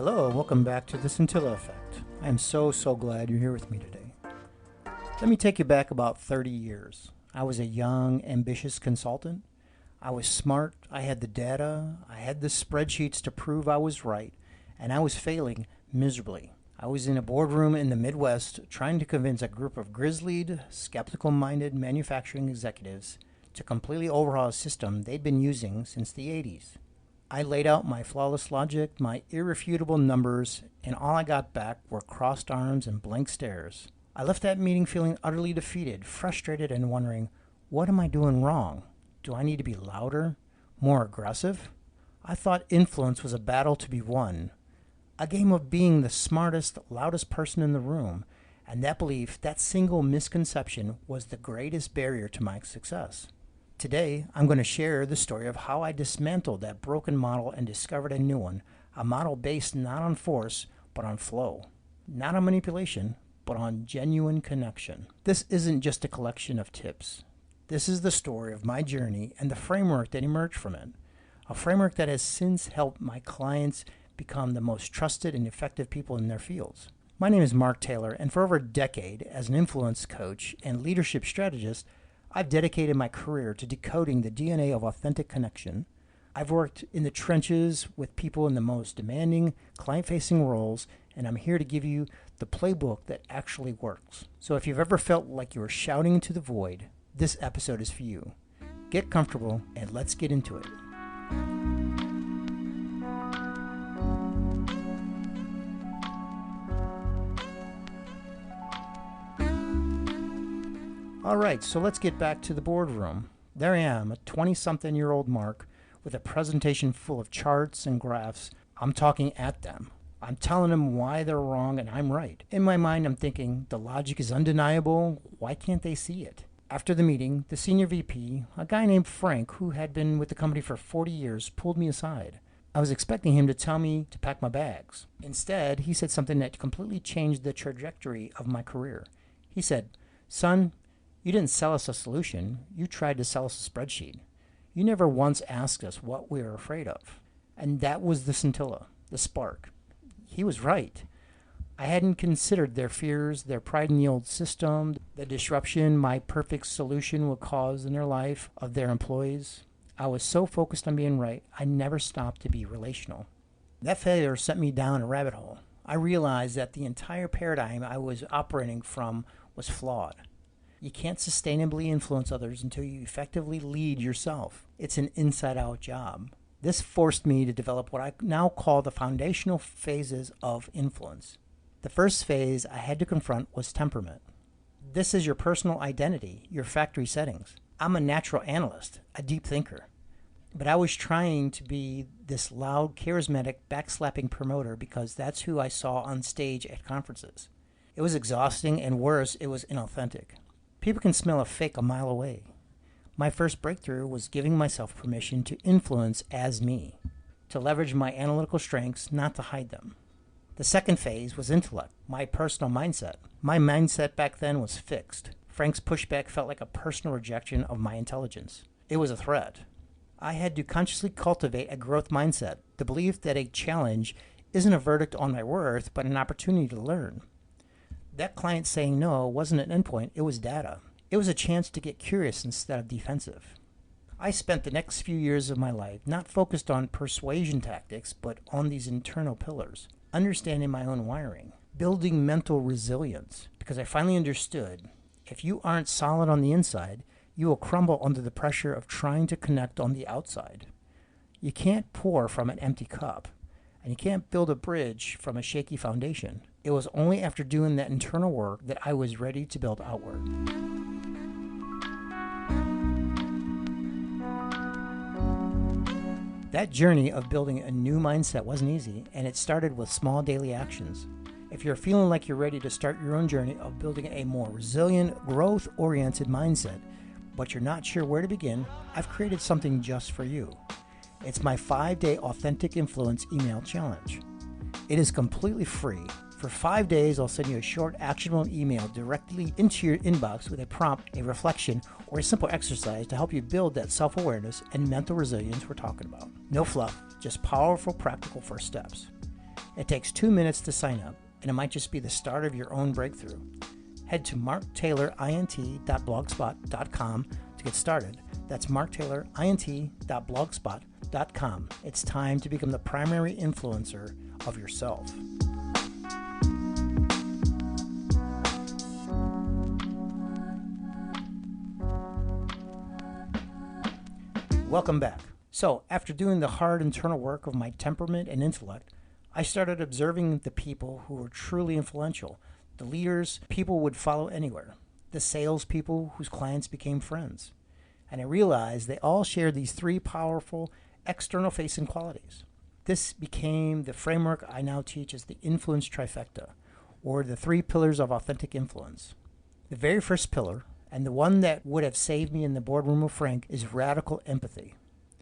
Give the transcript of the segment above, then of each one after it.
Hello, and welcome back to the Scintilla Effect. I am so glad you're here with me today. Let me take you back about 30 years. I was a young, ambitious consultant. I was smart, I had the data, I had the spreadsheets to prove I was right, and I was failing miserably. I was in a boardroom in the Midwest trying to convince a group of grizzlied, skeptical-minded manufacturing executives to completely overhaul a system they'd been using since the 80s. I laid out my flawless logic, my irrefutable numbers, and all I got back were crossed arms and blank stares. I left that meeting feeling utterly defeated, frustrated, and wondering, what am I doing wrong? Do I need to be louder? More aggressive? I thought influence was a battle to be won. A game of being the smartest, loudest person in the room, and that belief, that single misconception, was the greatest barrier to my success. Today, I'm going to share the story of how I dismantled that broken model and discovered a new one, a model based not on force, but on flow. Not on manipulation, but on genuine connection. This isn't just a collection of tips. This is the story of my journey and the framework that emerged from it. A framework that has since helped my clients become the most trusted and effective people in their fields. My name is Mark Taylor, and for over a decade as an influence coach and leadership strategist, I've dedicated my career to decoding the DNA of authentic connection. I've worked in the trenches with people in the most demanding, client-facing roles, and I'm here to give you the playbook that actually works. So if you've ever felt like you were shouting into the void, this episode is for you. Get comfortable and let's get into it. All right, so let's get back to the boardroom. There I am, a 20-something-year-old Mark with a presentation full of charts and graphs. I'm talking at them. I'm telling them why they're wrong and I'm right. In my mind, I'm thinking, the logic is undeniable. Why can't they see it? After the meeting, the senior VP, a guy named Frank, who had been with the company for 40 years, pulled me aside. I was expecting him to tell me to pack my bags. Instead, he said something that completely changed the trajectory of my career. He said, "Son, you didn't sell us a solution. You tried to sell us a spreadsheet. You never once asked us what we were afraid of." And that was the scintilla, the spark. He was right. I hadn't considered their fears, their pride in the old system, the disruption my perfect solution would cause in their life, of their employees. I was so focused on being right, I never stopped to be relational. That failure sent me down a rabbit hole. I realized that the entire paradigm I was operating from was flawed. You can't sustainably influence others until you effectively lead yourself. It's an inside-out job. This forced me to develop what I now call the foundational phases of influence. The first phase I had to confront was temperament. This is your personal identity, your factory settings. I'm a natural analyst, a deep thinker. But I was trying to be this loud, charismatic, backslapping promoter because that's who I saw on stage at conferences. It was exhausting, and worse, it was inauthentic. People can smell a fake a mile away. My first breakthrough was giving myself permission to influence as me, to leverage my analytical strengths, not to hide them. The second phase was intellect, my personal mindset. My mindset back then was fixed. Frank's pushback felt like a personal rejection of my intelligence. It was a threat. I had to consciously cultivate a growth mindset, the belief that a challenge isn't a verdict on my worth, but an opportunity to learn. That client saying no wasn't an endpoint, it was data. It was a chance to get curious instead of defensive. I spent the next few years of my life not focused on persuasion tactics, but on these internal pillars, understanding my own wiring, building mental resilience, because I finally understood if you aren't solid on the inside, you will crumble under the pressure of trying to connect on the outside. You can't pour from an empty cup, and you can't build a bridge from a shaky foundation. It was only after doing that internal work that I was ready to build outward. That journey of building a new mindset wasn't easy, and it started with small daily actions. If you're feeling like you're ready to start your own journey of building a more resilient, growth-oriented mindset, but you're not sure where to begin, I've created something just for you. It's my 5-day Authentic Influence email challenge. It is completely free. For 5 days, I'll send you a short, actionable email directly into your inbox with a prompt, a reflection, or a simple exercise to help you build that self-awareness and mental resilience we're talking about. No fluff, just powerful, practical first steps. It takes 2 minutes to sign up, and it might just be the start of your own breakthrough. Head to marktaylorint.blogspot.com to get started. That's marktaylorint.blogspot.com. It's time to become the primary influencer of yourself. Welcome back. So, after doing the hard internal work of my temperament and intellect, I started observing the people who were truly influential, the leaders people would follow anywhere, the salespeople whose clients became friends. And I realized they all shared these three powerful external-facing qualities. This became the framework I now teach as the Influence Trifecta, or the 3 pillars of authentic influence. The very first pillar, and the one that would have saved me in the boardroom of Frank, is radical empathy.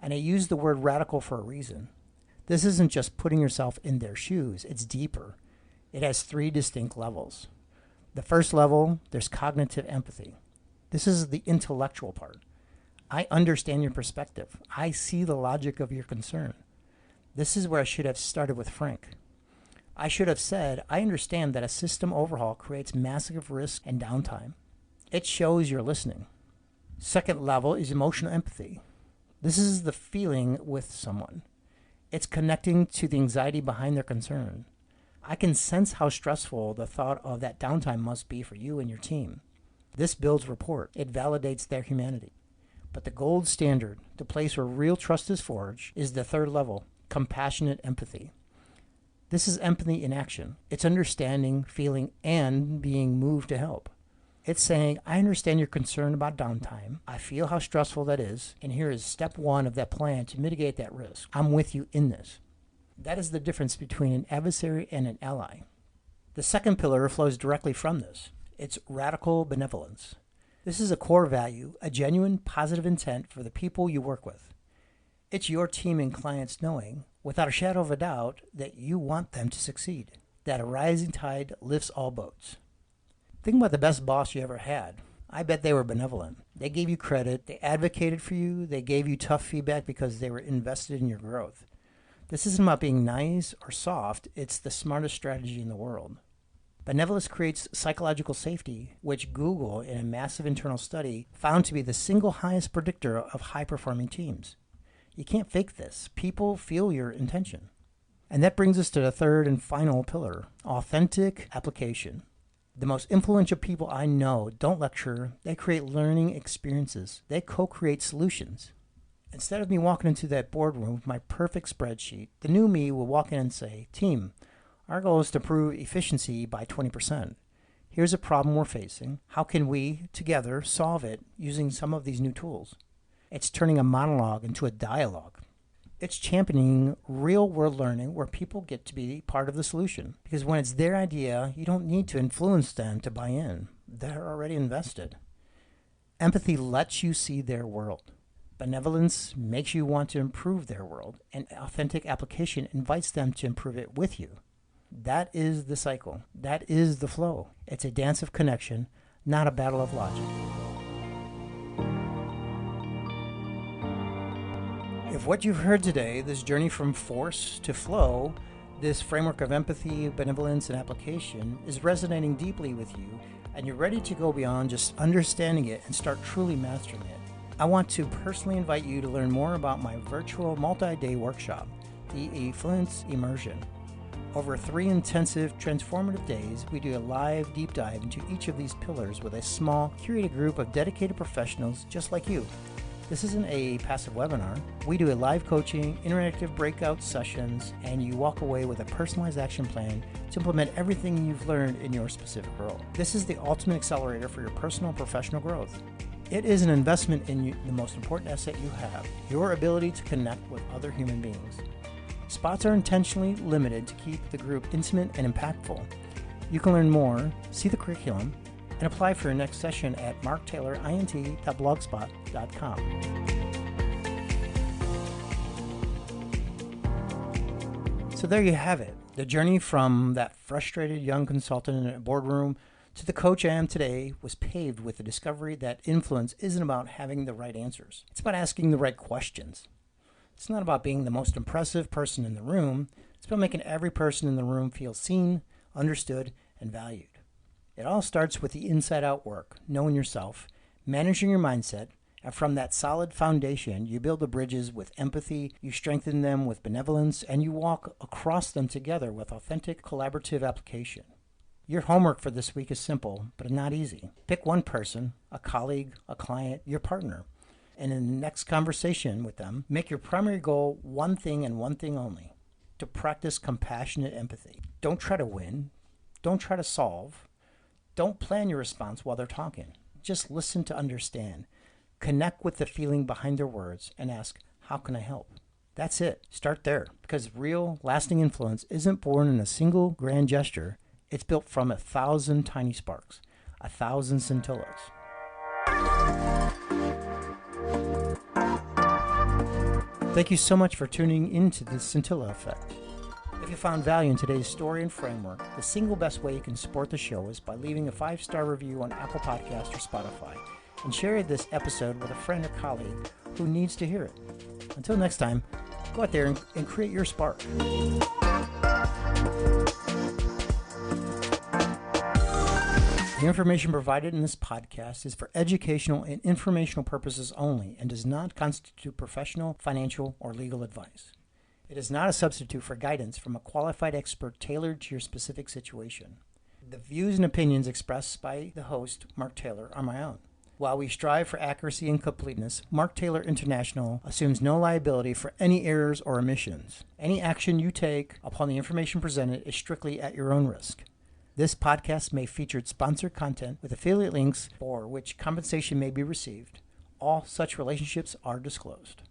And I use the word radical for a reason. This isn't just putting yourself in their shoes, it's deeper. It has 3 distinct levels. The first level, there's cognitive empathy. This is the intellectual part. I understand your perspective. I see the logic of your concern. This is where I should have started with Frank. I should have said, I understand that a system overhaul creates massive risk and downtime. It shows you're listening. Second level is emotional empathy. This is the feeling with someone. It's connecting to the anxiety behind their concern. I can sense how stressful the thought of that downtime must be for you and your team. This builds rapport. It validates their humanity. But the gold standard, the place where real trust is forged, is the third level, compassionate empathy. This is empathy in action. It's understanding, feeling, and being moved to help. It's saying, I understand your concern about downtime. I feel how stressful that is, and here is step 1 of that plan to mitigate that risk. I'm with you in this. That is the difference between an adversary and an ally. The second pillar flows directly from this. It's radical benevolence. This is a core value, a genuine positive intent for the people you work with. It's your team and clients knowing, without a shadow of a doubt, that you want them to succeed, that a rising tide lifts all boats. Think about the best boss you ever had. I bet they were benevolent. They gave you credit, they advocated for you, they gave you tough feedback because they were invested in your growth. This isn't about being nice or soft, it's the smartest strategy in the world. Benevolence creates psychological safety, which Google, in a massive internal study, found to be the single highest predictor of high-performing teams. You can't fake this. People feel your intention. And that brings us to the third and final pillar, authentic application. The most influential people I know don't lecture, they create learning experiences. They co-create solutions. Instead of me walking into that boardroom with my perfect spreadsheet, the new me will walk in and say, team, our goal is to improve efficiency by 20%. Here's a problem we're facing. How can we, together, solve it using some of these new tools? It's turning a monologue into a dialogue. It's championing real-world learning where people get to be part of the solution. Because when it's their idea, you don't need to influence them to buy in. They're already invested. Empathy lets you see their world. Benevolence makes you want to improve their world, and authentic application invites them to improve it with you. That is the cycle. That is the flow. It's a dance of connection, not a battle of logic. If what you've heard today, this journey from force to flow, this framework of empathy, benevolence, and application, is resonating deeply with you, and you're ready to go beyond just understanding it and start truly mastering it, I want to personally invite you to learn more about my virtual multi-day workshop, the Influence Immersion. Over 3 intensive, transformative days, we do a live deep dive into each of these pillars with a small, curated group of dedicated professionals just like you. This isn't a passive webinar. We do a live coaching, interactive breakout sessions, and you walk away with a personalized action plan to implement everything you've learned in your specific role. This is the ultimate accelerator for your personal and professional growth. It is an investment in you, the most important asset you have, your ability to connect with other human beings. Spots are intentionally limited to keep the group intimate and impactful. You can learn more, see the curriculum, and apply for your next session at marktaylorint.blogspot.com. So there you have it, the journey from that frustrated young consultant in a boardroom to the coach I am today was paved with the discovery that influence isn't about having the right answers. It's about asking the right questions. It's not about being the most impressive person in the room. It's about making every person in the room feel seen, understood, and valued. It all starts with the inside-out work, knowing yourself, managing your mindset, and from that solid foundation, you build the bridges with empathy, you strengthen them with benevolence, and you walk across them together with authentic collaborative application. Your homework for this week is simple, but not easy. Pick one person, a colleague, a client, your partner, and in the next conversation with them, make your primary goal one thing and one thing only, to practice compassionate empathy. Don't try to win. Don't try to solve. Don't plan your response while they're talking. Just listen to understand. Connect with the feeling behind their words and ask, how can I help? That's it. Start there, because real, lasting influence isn't born in a single grand gesture. It's built from 1,000 tiny sparks, 1,000 scintillas. Thank you so much for tuning into the Scintilla Effect. If you found value in today's story and framework, the single best way you can support the show is by leaving a 5-star review on Apple Podcasts or Spotify, and share this episode with a friend or colleague who needs to hear it. Until next time, go out there and create your spark. The information provided in this podcast is for educational and informational purposes only and does not constitute professional, financial, or legal advice. It is not a substitute for guidance from a qualified expert tailored to your specific situation. The views and opinions expressed by the host, Mark Taylor, are my own. While we strive for accuracy and completeness, Mark Taylor International assumes no liability for any errors or omissions. Any action you take upon the information presented is strictly at your own risk. This podcast may feature sponsored content with affiliate links for which compensation may be received. All such relationships are disclosed.